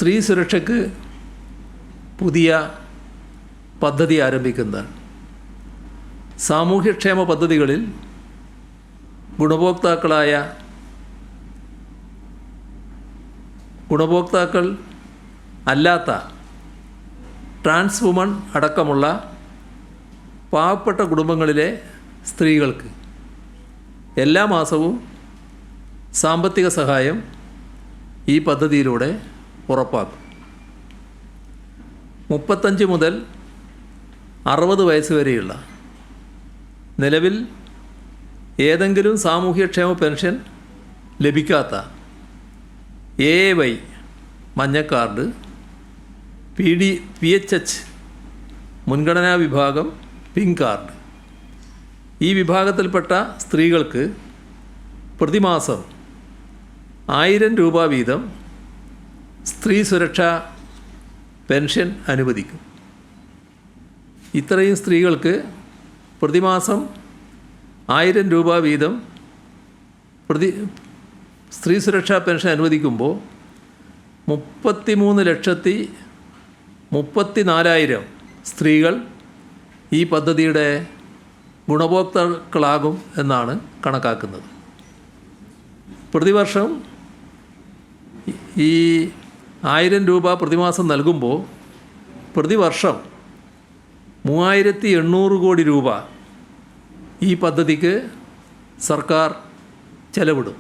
സ്ത്രീ സുരക്ഷയ്ക്ക് പുതിയ പദ്ധതി ആരംഭിക്കുന്നതാണ്. സാമൂഹ്യക്ഷേമ പദ്ധതികളിൽ ഗുണഭോക്താക്കൾ അല്ലാത്ത ട്രാൻസ് വുമൺ അടക്കമുള്ള പാവപ്പെട്ട കുടുംബങ്ങളിലെ സ്ത്രീകൾക്ക് എല്ലാ മാസവും സാമ്പത്തിക സഹായം ഈ പദ്ധതിയിലൂടെ ഉറപ്പാക്കും. 35 മുതൽ 60 വയസ്സ് വരെയുള്ള നിലവിൽ ഏതെങ്കിലും സാമൂഹ്യക്ഷേമ പെൻഷൻ ലഭിക്കാത്ത AAY മഞ്ഞ കാർഡ്, PHH മുൻഗണനാ വിഭാഗം പിങ്ക് കാർഡ്, ഈ വിഭാഗത്തിൽപ്പെട്ട സ്ത്രീകൾക്ക് പ്രതിമാസം 1000 രൂപ വീതം സ്ത്രീ സുരക്ഷാ പെൻഷൻ അനുവദിക്കും. ഇത്രയും സ്ത്രീകൾക്ക് പ്രതിമാസം 1000 രൂപ വീതം സ്ത്രീ സുരക്ഷാ പെൻഷൻ അനുവദിക്കുമ്പോൾ 33,34,000 സ്ത്രീകൾ ഈ പദ്ധതിയുടെ ഗുണഭോക്താക്കളാകും എന്നാണ് കണക്കാക്കുന്നത്. പ്രതിവർഷം ഈ 1000 രൂപ പ്രതിമാസം നൽകുമ്പോൾ പ്രതിവർഷം 3800 കോടി രൂപ ഈ പദ്ധതിക്ക് സർക്കാർ ചെലവിടും.